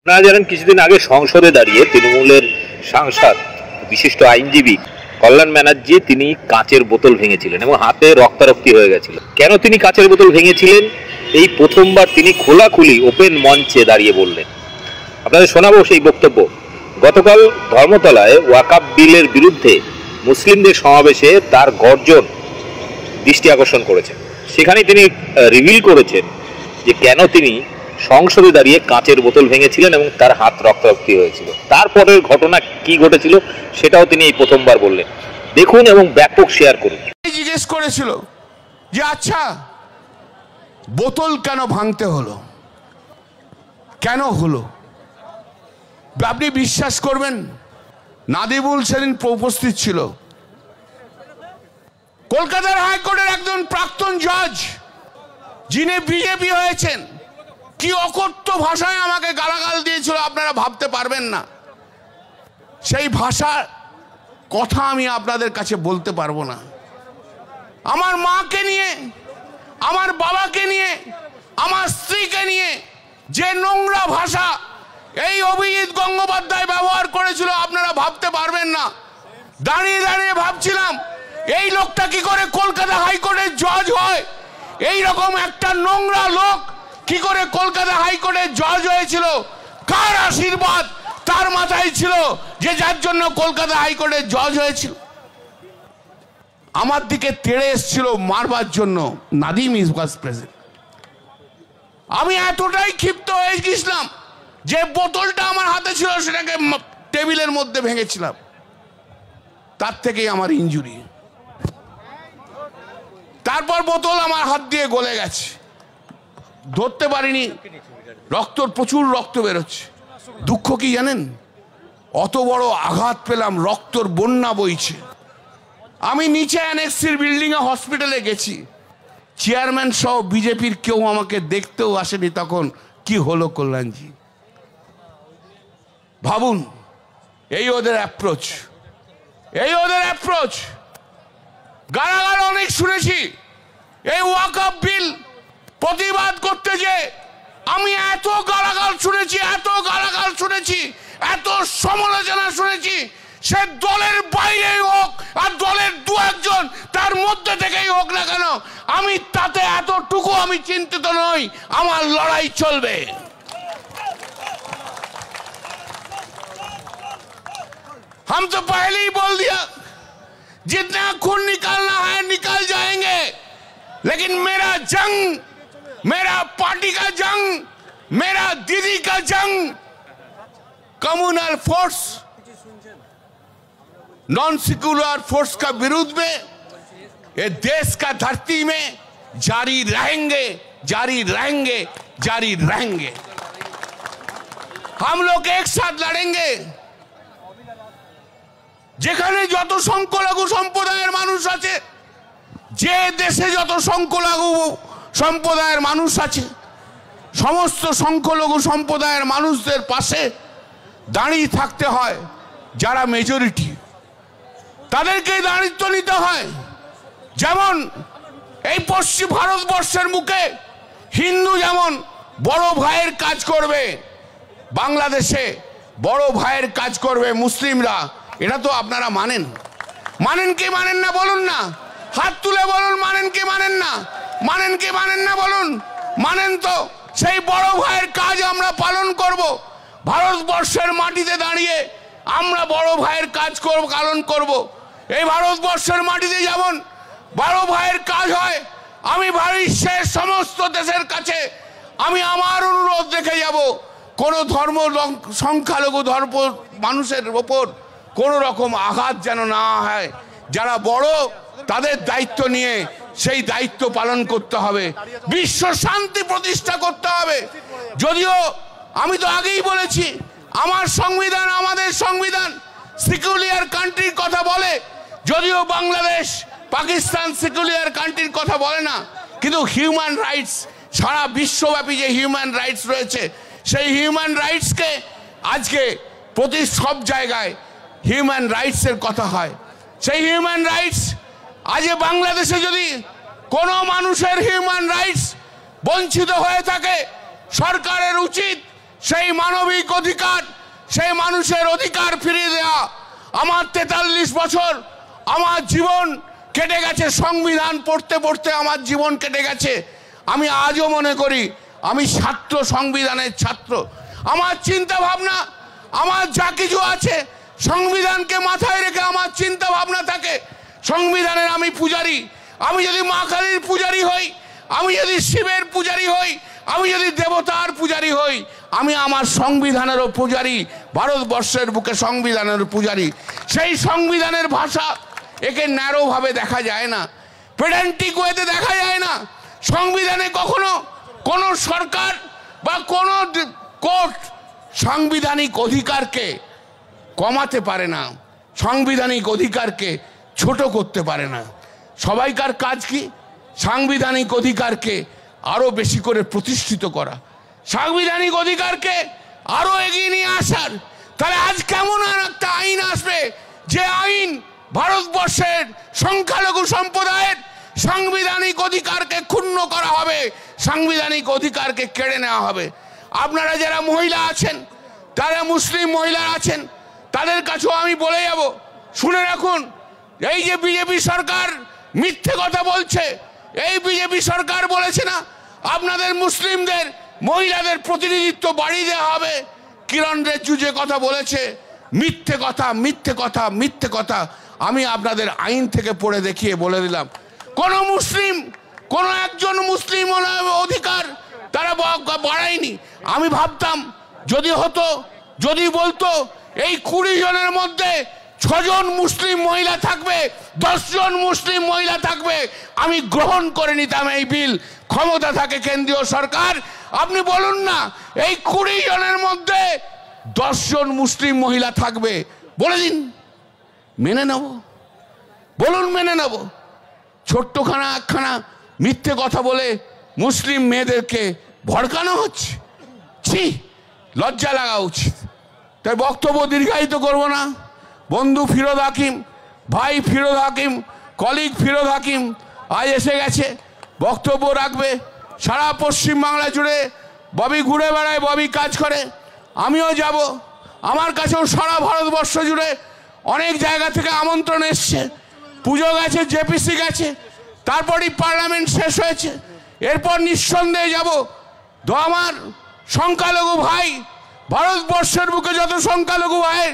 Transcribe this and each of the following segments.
আপনারা জানেন কিছুদিন আগে সংসদে দাঁড়িয়ে তৃণমূলের সাংসদ বিশিষ্ট আইনজীবী কল্যাণ ব্যানার্জি তিনি কাঁচের বোতল ভেঙেছিলেন এবং হাতে রক্তারক্তি হয়ে গেছিল। কেন তিনি কাঁচের বোতল ভেঙেছিলেন এই প্রথমবার তিনি খোলাখুলি ওপেন মঞ্চে দাঁড়িয়ে বললেন। আপনাদের শোনাবো সেই বক্তব্য। গতকাল ধর্মতলায় ওয়াকফ বিলের বিরুদ্ধে মুসলিমদের সমাবেশে তার গর্জন দৃষ্টি আকর্ষণ করেছেন। সেখানে তিনি রিভিল করেছেন যে কেন তিনি সংসদে দাঁড়িয়ে কাঁচের বোতল ভেঙেছিলেন এবং তার হাত রক্তারক্তি হয়েছিল। তারপরের ঘটনা কি ঘটেছিল সেটাও তিনি এই প্রথমবার বললেন। দেখুন এবং ব্যাপক শেয়ার করুন। জিজ্ঞেস করেছিল যে আচ্ছা বোতল কেন ভাঙতে হলো, কেন হলো? আপনি বিশ্বাস করবেন নাদিবুল সেদিন উপস্থিত ছিল, কলকাতার হাইকোর্টের একজন প্রাক্তন জজ যিনি বিজেপি হয়েছেন, কি অকথ্য ভাষায় আমাকে গালাগাল দিয়েছিল আপনারা ভাবতে পারবেন না। সেই ভাষার কথা আমি আপনাদের কাছে বলতে পারবো না। আমার মাকে নিয়ে, আমার বাবাকে নিয়ে, আমার স্ত্রীকে নিয়ে যে নোংরা ভাষা এই অভিজিৎ গঙ্গোপাধ্যায় ব্যবহার করেছিল আপনারা ভাবতে পারবেন না। দাঁড়িয়ে দাঁড়িয়ে ভাবছিলাম এই লোকটা কি করে কলকাতা হাইকোর্টের জজ হয়, এই রকম একটা নোংরা লোক কি করে কলকাতা হাইকোর্টের জজ হয়েছিল, কার আশীর্বাদ তার মাথায় ছিল যে যার জন্য কলকাতা হাইকোর্টের জজ হয়েছিল। আমার দিকে তেড়ে এসেছিল মারবার জন্য নাদিম ইজ ওয়াজ প্রেজেন্ট। আমি এতটাই ক্ষিপ্ত হয়ে গেছিলাম যে বোতলটা আমার হাতে ছিল সেটাকে টেবিলের মধ্যে ভেঙেছিলাম, তার থেকেই আমার ইনজুরি। তারপর বোতল আমার হাত দিয়ে গলে গেছে, ধরতে পারিনি, প্রচুর রক্ত বেরোচ্ছে। দুঃখ কি জানেন, অত বড় আঘাত পেলাম, রক্তর বন্যা বইছে। আমি নিচে অ্যানেক্সির বিল্ডিং এ হসপিটালে গেছি, চেয়ারম্যান সহ বিজেপির কেউ আমাকে দেখতেও আসেনি। তখন কি হলো কল্যাণজি, ভাবুন। এই ওদের অ্যাপ্রোচ, এই ওদের অ্যাপ্রোচ। গালাগাল অনেক শুনেছি এই ওয়াকফ বিল প্রতিবাদ করতে, যে আমি এত গালাগাল শুনেছি, এত গালাগাল শুনেছি, এত সমালোচনা শুনেছি, সে দলের বাইরেই হোক আর দলের দু একজন তার মধ্যে থেকেই হোক না কেন, আমি তাতে এতটুকু আমি চিন্তিত নই। আমার লড়াই চলবে। हम तो पहले ही बोल दिया जितना खून निकालना है निकाल जाएंगे, लेकिन मेरा जंग, मेरा पार्टी का जंग, मेरा दीदी का जंग communal force, non secular force का विरुद्ध में ये देश का धरती में जारी रहेंगे, जारी रहेंगे, जारी रहेंगे। हम लोग एक साथ लड़ेंगे। যেখানে যত সংখ্যালঘু সম্প্রদায়ের মানুষ আছে, যে দেশে যত সংখ্যালঘু সম্প্রদায়ের মানুষ আছে, সমস্ত সংখ্যালঘু সম্প্রদায়ের মানুষদের পাশে দাঁড়িয়ে থাকতে হয়। যারা মেজরিটি তাদেরকেই দায়িত্ব নিতে হয়। যেমন এই পশ্চিম ভারতবর্ষের মুখে হিন্দু যেমন বড় ভাইয়ের কাজ করবে, বাংলাদেশে বড় ভাইয়ের কাজ করবে মুসলিমরা। এটা তো আপনারা মানেন, মানেন কি মানেন না বলুন না, হাত তুলে বলুন মানেন কি মানেন না, মানেন কি মানেন না বলুন। মানেন তো সেই বড় ভাইয়ের কাজ আমরা পালন করব। ভারতবর্ষের মাটিতে দাঁড়িয়ে আমরা বড় ভাইয়ের কাজ করব, পালন করব। এই ভারতবর্ষের মাটিতে যেমন বড় ভাইয়ের কাজ হয়, আমি বিশ্বের সমস্ত দেশের কাছে আমি আমার অনুরোধ রেখে যাব, কোনো ধর্ম সংখ্যালঘু ধর্ম মানুষের ওপর কোনো রকম আঘাত যেন না হয়। যারা বড় তাদের দায়িত্ব নিয়ে সেই দায়িত্ব পালন করতে হবে, বিশ্ব শান্তি প্রতিষ্ঠা করতে হবে। যদিও আমি তো আগেই বলেছি আমার সংবিধান, আমাদের সংবিধান সেকুলার কান্ট্রির কথা বলে, যদিও বাংলাদেশ পাকিস্তান সেকুলার কান্ট্রির কথা বলে না, কিন্তু হিউম্যান রাইটস সারা বিশ্বব্যাপী যে হিউম্যান রাইটস রয়েছে, সেই হিউম্যান রাইটসকে আজকে প্রতি সব জায়গায় হিউম্যান রাইটসের কথা হয়। সেই হিউম্যান রাইটস আজ বাংলাদেশে যদি কোনো মানুষের হিউম্যান রাইটস বঞ্চিত হয়ে থাকে, সরকারের উচিত সেই মানবিক অধিকার, সেই মানুষের অধিকার ফিরিয়ে দেওয়া। আমার 43 বছর আমার জীবন কেটে গেছে, সংবিধান পড়তে পড়তে আমার জীবন কেটে গেছে। আমি আজও মনে করি আমি ছাত্র, সংবিধানের ছাত্র। আমার চিন্তা ভাবনা, আমার যা কিছু আছে সংবিধানকে মাথায় রেখে আমার চিন্তা ভাবনা থাকে। সংবিধানের আমি পূজারী। আমি যদি মা কালীর পূজারী হই, আমি যদি শিবের পূজারী হই, আমি যদি দেবতার পূজারী হই, আমি আমার সংবিধানেরও পূজারী। ভারতবর্ষের বুকে সংবিধানের পূজারী। সেই সংবিধানের ভাষা একে ন্যারোভাবে দেখা যায় না, পেডান্টিক ওয়েতে দেখা যায় না। সংবিধানে কখনো কোনো সরকার বা কোনো কোর্ট সাংবিধানিক অধিকারকে কমাতে পারে না, সাংবিধানিক অধিকারকে ছোট করতে পারে না। সবাইকার কাজ কি? সাংবিধানিক অধিকারকে আরো বেশি করে প্রতিষ্ঠিত করা, সাংবিধানিক অধিকারকে আরো এগিয়ে নিয়ে আসার। তাহলে আজ কেমন একটা আইন আসবে যে আইন ভারতবর্ষের সংখ্যালঘু সম্প্রদায়ের সাংবিধানিক অধিকারকে ক্ষুণ্ণ করা হবে, সাংবিধানিক অধিকারকে কেড়ে নেওয়া হবে। আপনারা যারা মহিলা আছেন, যারা মুসলিম মহিলা আছেন, তাদের কাছেও আমি বলে যাব, শুনে রাখুন, এই যে বিজেপি সরকার মিথ্যে কথা বলছে, এই বিজেপি সরকার বলেছে না আপনাদের মুসলিমদের মহিলাদের প্রতিনিধিত্ব বাড়িয়ে দেওয়া হবে। কিরণ রিজিজু যে কথা বলেছে, মিথ্যে কথা, মিথ্যে কথা, মিথ্যে কথা। আমি আপনাদের আইন থেকে পড়ে দেখিয়ে বলে দিলাম, কোন মুসলিম, কোন একজন মুসলিম অধিকার তারা বাড়ায়নি। আমি ভাবতাম যদি হতো, যদি বলতো এই 20 জনের মধ্যে 6 জন মুসলিম মহিলা থাকবে, 10 জন মুসলিম মহিলা থাকবে, আমি গ্রহণ করে নিতাম এই বিল। ক্ষমতা থাকে কেন্দ্রীয় সরকার, আপনি বলুন না এই 20 জনের মধ্যে 10 জন মুসলিম মহিলা থাকবে, বলে দিন, মেনে নেব। বলুন মেনে নেব। ছোট্টখানা একখানা মিথ্যে কথা বলে মুসলিম মেয়েদেরকে ভড়কানো হচ্ছে। ছি, লজ্জা লাগা উচিত। তাই বক্তব্য দীর্ঘায়িত করব না। বন্ধু ফিরোজ হাকিম, ভাই ফিরোজ হাকিম, কলিগ ফিরোজ হাকিম আজ এসে গেছে, বক্তব্য রাখবে। সারা পশ্চিমবাংলা জুড়ে ববি ঘুরে বেড়ায়, ববি কাজ করে, আমিও যাব। আমার কাছেও সারা ভারতবর্ষ জুড়ে অনেক জায়গা থেকে আমন্ত্রণ এসছে। পুজো গেছে, জেপিসি গেছে, তারপরই পার্লামেন্ট শেষ হয়েছে। এরপর নিঃসন্দেহে যাব। তো আমার সংখ্যালঘু ভাই, ভারতবর্ষের বুকে যত সংখ্যালঘু ভাই,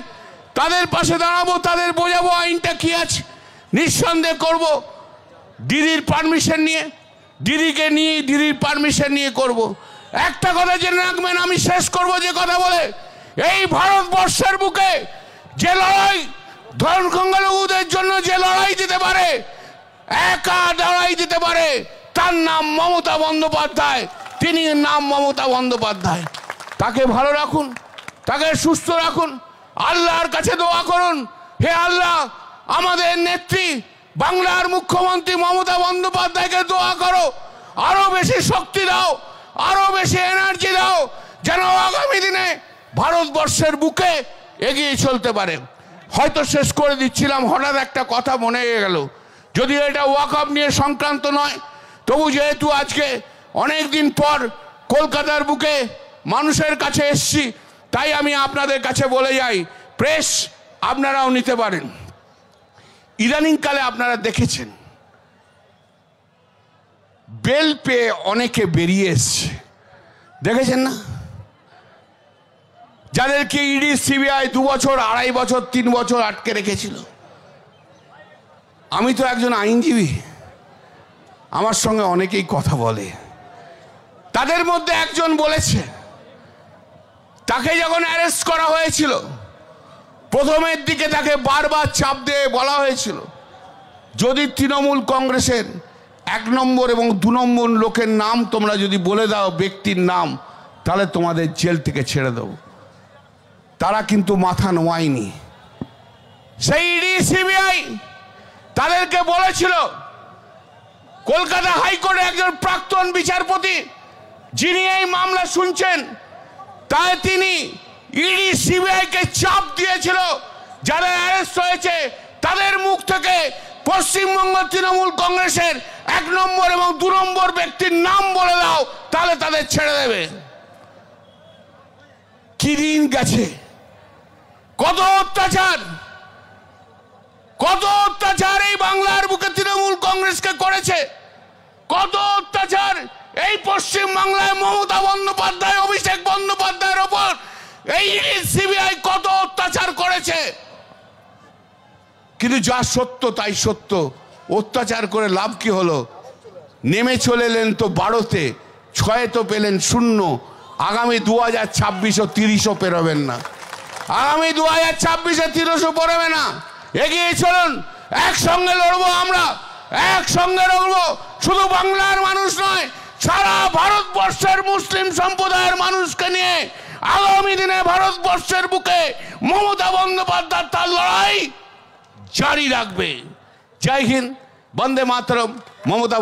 তাদের পাশে দাঁড়াবো, তাদের বোঝাবো আইনটা কি আছে। নিঃসন্দেহ করব, দিদির পারমিশন নিয়ে, দিদিকে নিয়ে, দিদির পারমিশন নিয়ে করব। একটা কথা জেনে রাখবেন, আমি শেষ করব যে কথা বলে, এই ভারতবর্ষের বুকে যে লড়াই সংখ্যালঘুদের জন্য যে লড়াই দিতে পারে, একা লড়াই দিতে পারে, তার নাম মমতা বন্দ্যোপাধ্যায়। তিনি নাম মমতা বন্দ্যোপাধ্যায়। তাকে ভালো রাখুন, তাকে সুস্থ রাখুন, আল্লাহর কাছে দোয়া করুন, হে আল্লাহ আমাদের নেত্রী বাংলার মুখ্যমন্ত্রী মমতা বন্দ্যোপাধ্যায়কে দোয়া করো, আরো বেশি শক্তি দাও, আরো বেশি এনার্জি দাও, যেন আগামী দিনে ভারতবর্ষের বুকে এগিয়ে চলতে পারে। হয়তো শেষ করে দিচ্ছিলাম, হঠাৎ একটা কথা মনে গেল, যদিও এটা ওয়াকআপ নিয়ে সংক্রান্ত নয়, তবু যেহেতু আজকে অনেক দিন পর কলকাতার বুকে মানুষের কাছে এসছি, তাই আমি আপনাদের কাছে বলে যাই, প্রেস আপনারাও নিতে পারেন। ইদানিংকালে আপনারা দেখেছেন বেল পেয়ে অনেকে বেরিয়ে এসছে, দেখেছেন না? যাদেরকে ইডি সিবিআই 2 বছর, 2.5 বছর, 3 বছর আটকে রেখেছিল। আমি তো একজন আইনজীবী, আমার সঙ্গে অনেকেই কথা বলে। তাদের মধ্যে একজন বলেছে, তাকে যখন অ্যারেস্ট করা হয়েছিল, প্রথমের দিকে তাকে বারবার চাপ দিয়ে বলা হয়েছিল, যদি তৃণমূল কংগ্রেসের 1 নম্বর এবং 2 নম্বর লোকের নাম তোমরা যদি বলে দাও, ব্যক্তির নাম, তাহলে তোমাদের জেল থেকে ছেড়ে দেবো। তারা কিন্তু মাথা নোয়ায়নি। সেই ইডি সিবিআই তাদেরকে বলেছিল, কলকাতা হাইকোর্টে একজন প্রাক্তন বিচারপতি যিনি এই মামলা শুনছেন, তাই তিনি ইডি সিবিআইকে চাপ দিয়েছিল, যারা অ্যারেস্ট হয়েছে তাদের মুখ থেকে পশ্চিমবঙ্গ তৃণমূল কংগ্রেসের 1 নম্বর এবং 2 নম্বর ব্যক্তির নাম বলে দাও, তাহলে তাদের ছেড়ে দেবে। কি দিন গেছে, কত অত্যাচার, কত অত্যাচার এই বাংলার বুকে তৃণমূল কংগ্রেসকে করেছে, কত অত্যাচার এই পশ্চিম বাংলায় মমতা বন্দ্যোপাধ্যায়, অভিষেক বন্দ্যোপাধ্যায়ের ওপর এই সিবিআই কত অত্যাচার করেছে। কিন্তু যা সত্য তাই সত্য, অত্যাচার করে লাভ কি হলো? নেমে চলে এলেন তো 12-তে, 6 তো পেলেন 0। আগামী 2026 30ও পেরোবেন না, আগামী 2026 30ও পড়বে না। এগিয়ে চলুন, একসঙ্গে লড়বো, আমরা একসঙ্গে লড়বো। শুধু বাংলার মানুষ নয়, সারা ভারতবর্ষের মুসলিম সম্প্রদায়ের মানুষকে নিয়ে আগামী দিনে ভারতবর্ষের বুকে মমতা বন্দ্যোপাধ্যায় তার লড়াই জারি রাখবে। জয় হিন্দ, বন্দে মাতরম। মমতা